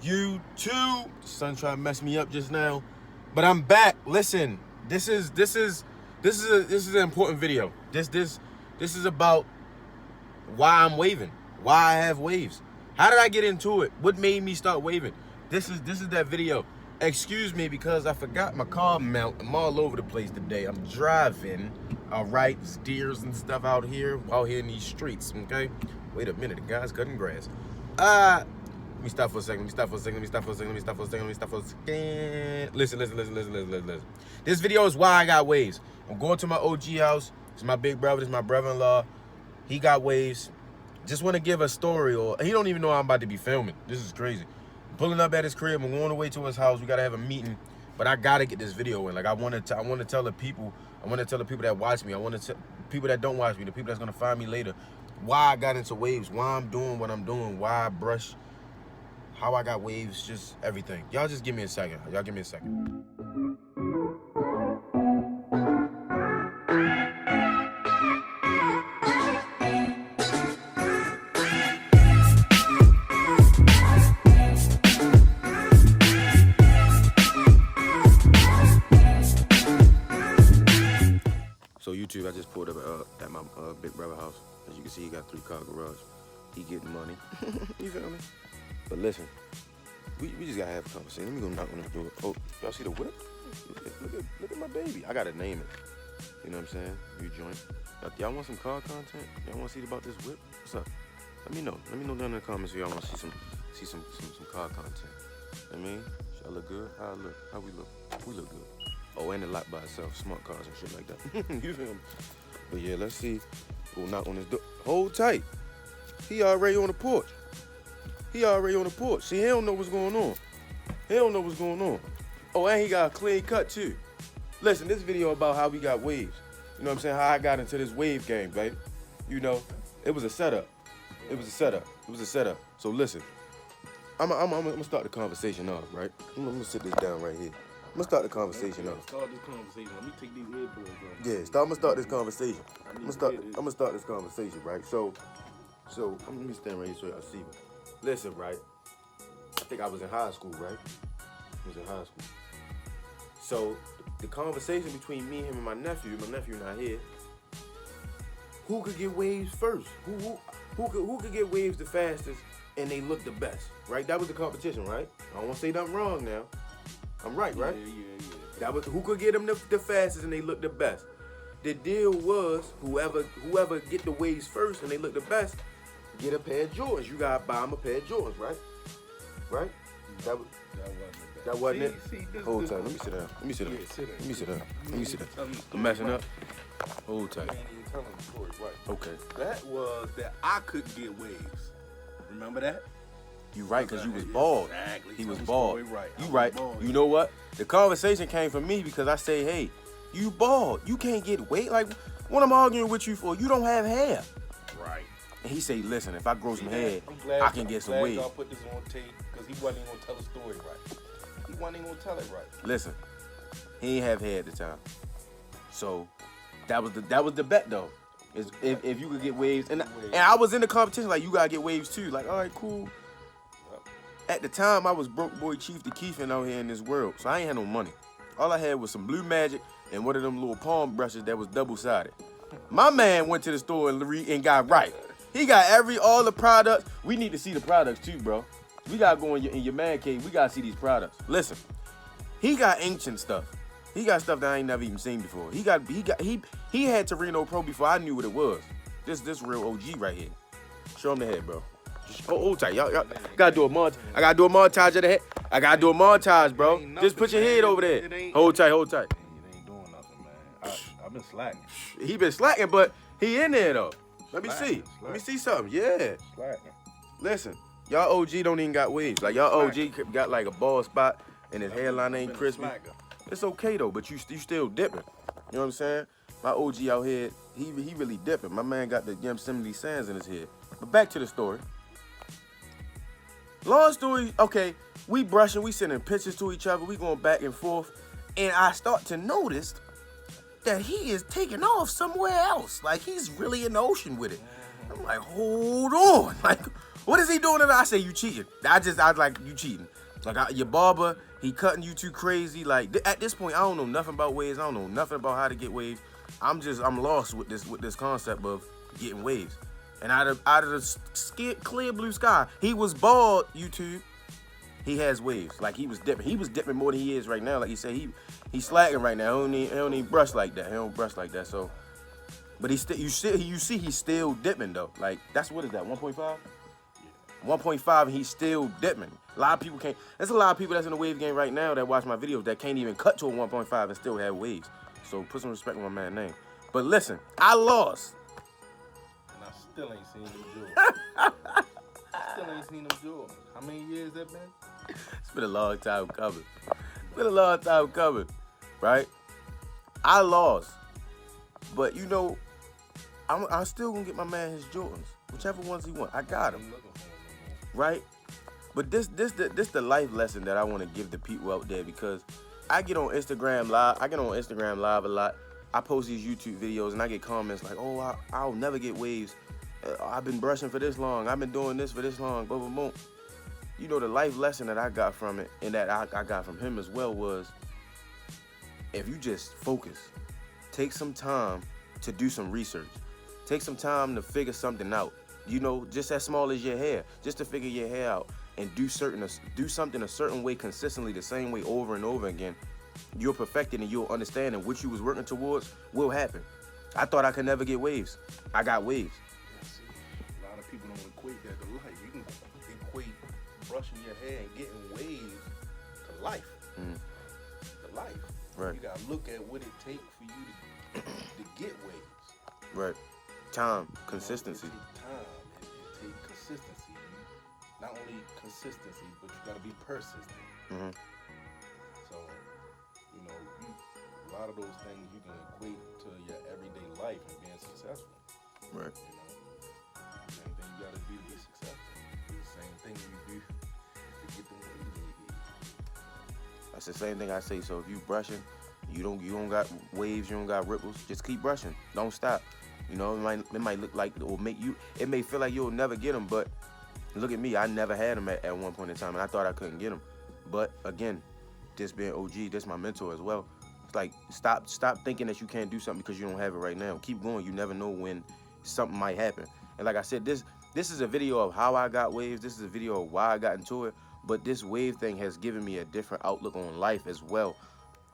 YouTube. The sun tried to mess me up just now, but I'm back. Listen, this is an important video. This is about why I'm waving, why I have waves. How did I get into it? What made me start waving? This is that video. Excuse me because I forgot my car mount. I'm all over the place today. I'm driving. All right, there's deers and stuff out here in these streets. Okay. Wait a minute, the guy's cutting grass. Let me stop for a second. Listen. This video is why I got waves. I'm going to my OG house. It's my big brother. It's my brother-in-law. He got waves. Just want to give a story, or he don't even know I'm about to be filming. This is crazy. I'm pulling up at his crib. I'm going away to his house. We gotta have a meeting, but I gotta get this video in. Like I want to tell the people. I want to tell the people that watch me. I want to tell people that don't watch me, the people that's gonna find me later, why I got into waves, why I'm doing what I'm doing, why I brush, how I got waves, just everything. Y'all just give me a second. Y'all give me a second. So YouTube, I just pulled up at my big brother house. As you can see, he got 3-car garage. He getting money. You feel me? But listen, we just gotta have a conversation. Let me go knock on this door. Oh, y'all see the whip? Look at my baby. I gotta name it. You know what I'm saying? New joint. Y'all want some car content? Y'all want to see about this whip? What's up? Let me know. Let me know down in the comments if y'all want to see some car content. I mean, y'all look good? How I look? How we look? We look good. Oh, and the lot by itself, smart cars and shit like that. You feel me? But yeah, let's see. Go knock on his door. Hold tight. He already on the porch. See, he don't know what's going on. Oh, and he got a clean cut too. Listen, this video about how we got waves. You know what I'm saying? How I got into this wave game, baby. You know, it was a setup. So listen, I'm gonna start the conversation off, right? I'm gonna sit this down right here. I'm gonna start the conversation off. Start this conversation. Let me take these earbuds off. Yeah, I'm gonna start this conversation. I'm gonna start this conversation, right? So let me stand right here so y'all see me. Listen, right? I think I was in high school, right? So the conversation between me, him, and my nephew not here. Who could get waves first? Who could get waves the fastest and they look the best, right? That was the competition, right? I don't want to say nothing wrong now. I'm right? Yeah. That was who could get them the fastest and they look the best. The deal was whoever get the waves first and they look the best, get a pair of Jordans. You gotta buy them a pair of Jordans, right? Right? That wasn't it. Hold tight. Let me sit down. Let me sit down. I'm messing up. Hold tight. You ain't even telling the story right. Okay. That was that I couldn't get waves. Remember that? You right, because you was bald. Exactly. He was bald. Right. You right. You know what? The conversation came from me because I say, hey, you bald. You can't get weight. Like, what I'm arguing with you for? You don't have hair. Right. And he say, listen, if I grow some hair, I can get some weight. I'm glad y'all put this on tape because he wasn't even going to tell the story right. He wasn't even going to tell it right. Listen, he ain't have hair at the time. So that was the bet though. Is if you could get waves. And I was in the competition like, you got to get waves too. Like, all right, cool. At the time, I was broke boy Chief the Keefing out here in this world, so I ain't had no money. All I had was some Blue Magic and one of them little palm brushes that was double-sided. My man went to the store and got right. He got all the products. We need to see the products too, bro. We gotta go in your man cave. We gotta see these products. Listen, he got ancient stuff. He got stuff that I ain't never even seen before. He had Torino Pro before I knew what it was. This real OG right here. Show him the head, bro. Hold tight, y'all gotta do a montage. I gotta do a montage of the head. I gotta do a montage, bro. Just put your head over there. Hold tight. It ain't doing nothing, man. I've been slacking. He been slacking, but he in there though. Let me see. Let me see something. Yeah. Slacking. Listen, y'all OG don't even got waves. Like y'all OG got like a bald spot and his hairline ain't crispy. It's okay though, but you still dipping. You know what I'm saying? My OG out here, he really dipping. My man got the Yosemite sands in his head. But back to the story. Long story, okay, we brushing, we sending pictures to each other, we going back and forth, and I start to notice that he is taking off somewhere else. Like, he's really in the ocean with it. I'm like, hold on. Like, What is he doing? And I say, you cheating. I was like, you cheating. Like, your barber, he cutting you too crazy. Like, at this point, I don't know nothing about waves. I don't know nothing about how to get waves. I'm lost with this concept of getting waves. And out of the clear blue sky, he was bald, YouTube. He has waves. Like, he was dipping. He was dipping more than he is right now. Like he said, he's slacking right now. He don't even brush like that. He don't brush like that. So, but you see he's still dipping though. Like, what is that? 1.5? Yeah. 1.5 and he's still dipping. A lot of people can't. There's a lot of people that's in the wave game right now that watch my videos that can't even cut to a 1.5 and still have waves. So put some respect on my man's name. But listen, I lost. And I still ain't seen him do it. Still ain't seen him do it. How many years that been? It's been a long time coming. Right? I lost. But, you know, I'm still going to get my man his Jordans. Whichever ones he want. I got them. Right? But this the life lesson that I want to give the people out there, because I get on Instagram Live a lot. I post these YouTube videos and I get comments like, oh, I'll never get waves. I've been brushing for this long. I've been doing this for this long. Boom, boom, boom. You know, the life lesson that I got from it, and that I got from him as well, was if you just focus, take some time to do some research. Take some time to figure something out. You know, just as small as your hair, just to figure your hair out and do something a certain way consistently, the same way over and over again. You'll perfect it and you'll understand that what you was working towards will happen. I thought I could never get waves. I got waves. Yeah, see, a lot of people don't equate that to life. You can equate brushing your hair and getting waves to life. To life. Right. You gotta look at what it takes for you to get waves. Right. Time, consistency. It takes time. It takes consistency. Not only consistency, but you gotta be persistent. Mm-hmm. So, you know, a lot of those things you can equate to your everyday life and being successful. Right. You know, same thing you gotta do to be successful. Do the same thing you do to get the waves in your head. That's the same thing I say. So if you brushing, you don't got waves, you don't got ripples, just keep brushing. Don't stop. You know, it might look like, or it may feel like you'll never get them, but look at me. I never had them at one point in time, and I thought I couldn't get them. But again, this being OG, this my mentor as well. It's like, stop thinking that you can't do something because you don't have it right now. Keep going. You never know when something might happen. And like I said, this is a video of how I got waves. This is a video of why I got into it. But this wave thing has given me a different outlook on life as well.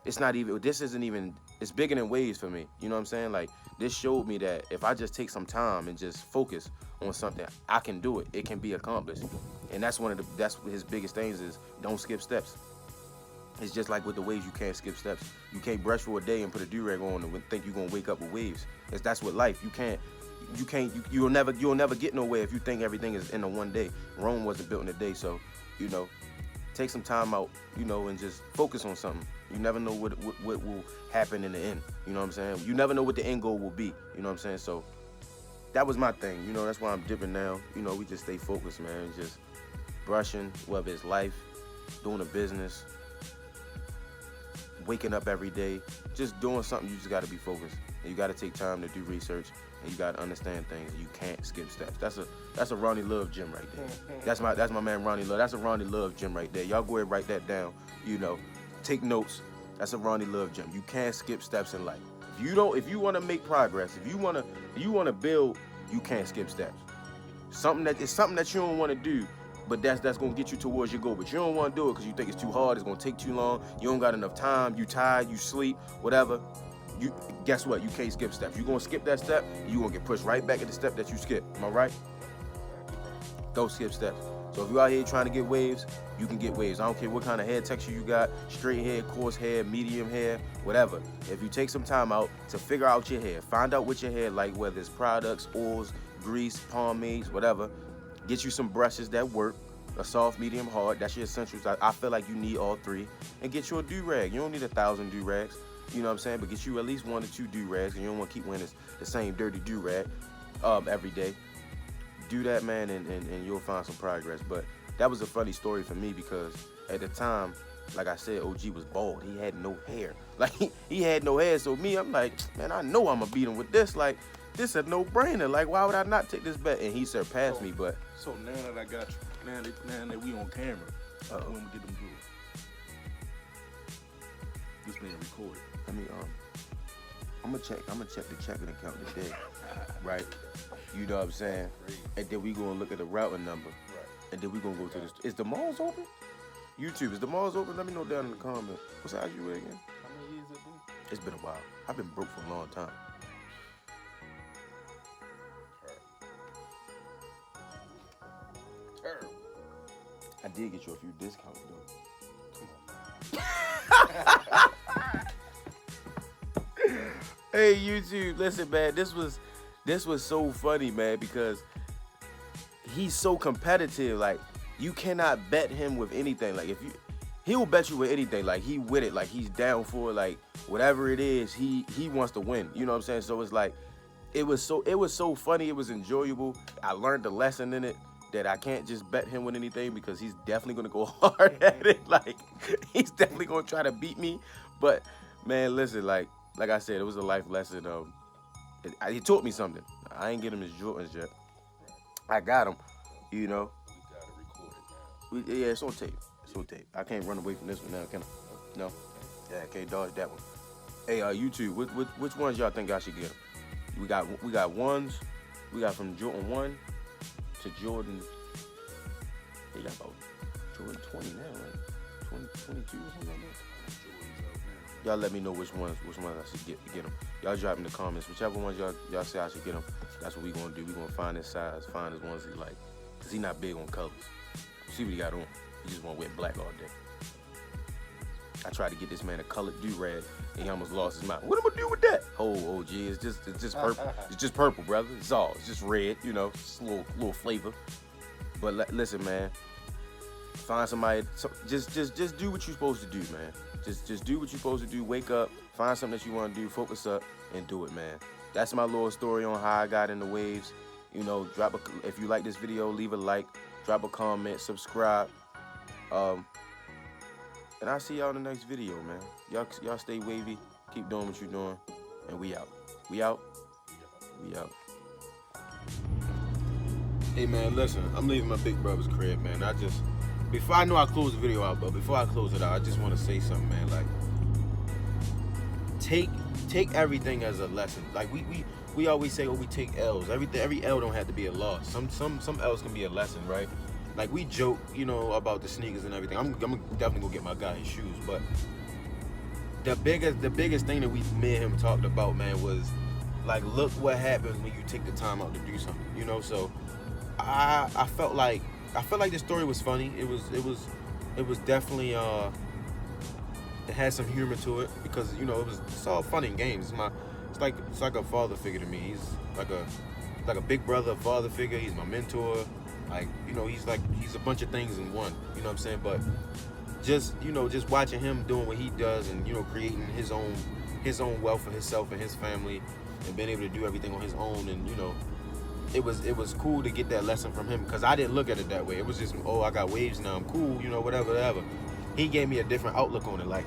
It's bigger than waves for me. You know what I'm saying? Like, this showed me that if I just take some time and just focus on something, I can do it. It can be accomplished. And that's his biggest things is don't skip steps. It's just like with the waves, you can't skip steps. You can't brush for a day and put a do-rag on and think you're gonna wake up with waves. That's with life. You'll never get nowhere if you think everything is in a one day. Rome wasn't built in a day, so, you know, take some time out, you know, and just focus on something. You never know what will happen in the end. You know what I'm saying? You never know what the end goal will be. You know what I'm saying? So that was my thing. You know, that's why I'm dipping now. You know, we just stay focused, man. Just brushing, whether it's life, doing a business, waking up every day, just doing something. You just got to be focused. And you got to take time to do research, and you got to understand things. You can't skip steps. That's a Ronnie Love gym right there. That's my man Ronnie Love. That's a Ronnie Love gym right there. Y'all go ahead and write that down. You know, take notes. That's a Ronnie Love gym. You can't skip steps in life. If you want to make progress, if you want to build, you can't skip steps. Something that you don't want to do, but that's gonna get you towards your goal. But you don't want to do it because you think it's too hard. It's gonna take too long. You don't got enough time. You tired. You sleep. Whatever. Guess what? You can't skip steps. You gonna skip that step, you gonna get pushed right back at the step that you skipped. Am I right? Don't skip steps. So if you out here trying to get waves, you can get waves. I don't care what kind of hair texture you got, straight hair, coarse hair, medium hair, whatever. If you take some time out to figure out your hair, find out what your hair like, whether it's products, oils, grease, pomades, whatever. Get you some brushes that work, a soft, medium, hard. That's your essentials. I feel like you need all three. And get you a do-rag. You don't need 1,000 do-rags. You know what I'm saying? But get you at least 1 or 2 do-rags, and you don't want to keep wearing the same dirty do-rag every day. Do that, man, and you'll find some progress. But that was a funny story for me because at the time, like I said, OG was bald. He had no hair. Like, he had no hair. So me, I'm like, man, I know I'm going to beat him with this. Like, this is a no-brainer. Like, why would I not take this bet? And he surpassed me, but... So now that I got you, now that we on camera, when we get them jewels. This being recorded. Let me I'm gonna check the checking account today, right? You know what I'm saying? And then we gonna look at the routing number, and then we gonna go to the. Is the malls open? YouTube, is the malls open? Let me know down in the comments. What size you wear again? How many years it been? It's been a while. I've been broke for a long time. Terrible. I did get you a few discounts though. Hey YouTube, listen man, this was so funny man because he's so competitive. Like you cannot bet him with anything. Like he'll bet you with anything. Like he with it. Like he's down for it. Like whatever it is, he wants to win. You know what I'm saying? So it's like it was so funny. It was enjoyable. I learned the lesson in it that I can't just bet him with anything because he's definitely gonna go hard at it. Like he's definitely gonna try to beat me. But man, listen, like I said, it was a life lesson. He taught me something. I ain't get him his Jordans yet. I got him, you know. We gotta record it now. Yeah, it's on tape. It's on tape. I can't run away from this one now, can I? No. Yeah, I can't dodge that one. Hey, YouTube, which ones y'all think I should get? We got ones. We got from Jordan 1 to Jordan. They got about Jordan 20 now, right? 20, 22 or something like that. Y'all let me know which ones I should get them. Y'all drop in the comments. Whichever ones y'all say I should get them, that's what we gonna do. We gonna find his size, find his ones he like. Cause he not big on colors. See what he got on. He just wanna wear black all day. I tried to get this man a colored do-rag and he almost lost his mind. What am I gonna do with that? Oh gee, it's just purple. It's just purple, brother. It's all. It's just red, you know, just a little flavor. But listen, man. Find somebody. Just do what you're supposed to do, man. Just do what you're supposed to do. Wake up, find something that you want to do, focus up, and do it, man. That's my little story on how I got in the waves. You know, if you like this video, leave a like, drop a comment, subscribe. And I'll see y'all in the next video, man. Y'all stay wavy, keep doing what you're doing, and we out. We out. We out. Hey, man, listen, I'm leaving my big brother's crib, man. Before I know I close the video out, but before I close it out, I just want to say something, man. Like, take everything as a lesson. Like we always say, oh, we take L's. Every L don't have to be a loss. Some L's can be a lesson, right? Like we joke, you know, about the sneakers and everything. I'm definitely gonna get my guy his shoes, but the biggest thing that me and him talked about, man, was like, look what happens when you take the time out to do something, you know. So I felt like this story was funny. It was definitely it had some humor to it because, you know, it's all fun and games. It's like a father figure to me. He's like a big brother, father figure. He's my mentor. Like, you know, he's a bunch of things in one. You know what I'm saying? But just watching him doing what he does and, you know, creating his own wealth for himself and his family and being able to do everything on his own, and, you know, it was cool to get that lesson from him because I didn't look at it that way. It was just, oh, I got waves now, I'm cool, you know, whatever. He gave me a different outlook on it. Like,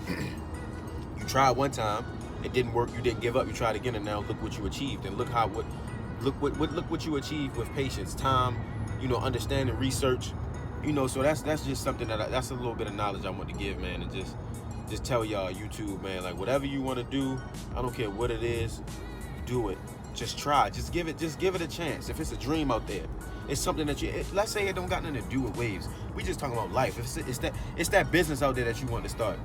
you tried one time, it didn't work, you didn't give up, you tried again, and now look what you achieved, and look what you achieved with patience, time, you know, understanding, research, you know. So that's just something that's a little bit of knowledge I want to give, man, and just tell y'all, YouTube, man, like, whatever you want to do, I don't care what it is, do it. Just try. Just give it a chance. If it's a dream out there, it's something that let's say it don't got nothing to do with waves. We just talking about life. It's that business out there that you want to start.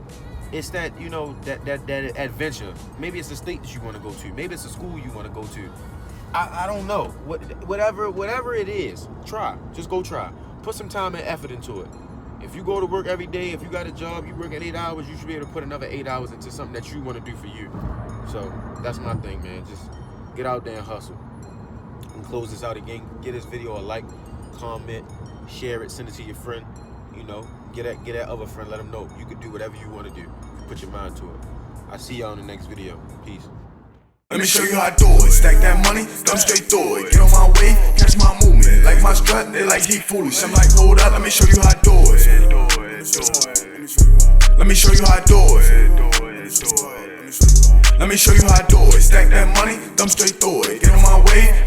It's that, you know, that adventure. Maybe it's a state that you want to go to. Maybe it's a school you want to go to. I don't know. Whatever it is, try. Just go try. Put some time and effort into it. If you go to work every day, if you got a job, you work at 8 hours, you should be able to put another 8 hours into something that you want to do for you. So that's my thing, man. Just get out there and hustle. And close this out again. Give this video a like, comment, share it, send it to your friend. You know, get that other friend, let them know you can do whatever you want to do. Put your mind to it. I'll see y'all in the next video. Peace. Let me show you how I do it. Stack that money, dump straight through it. Get on my way, catch my movement. Like my strut, they like he foolish. I'm like, hold up, let me show you how I do it. Let me show you how I do it. Let me show you how I do it. Stack that money, dump straight through it. Get on my way.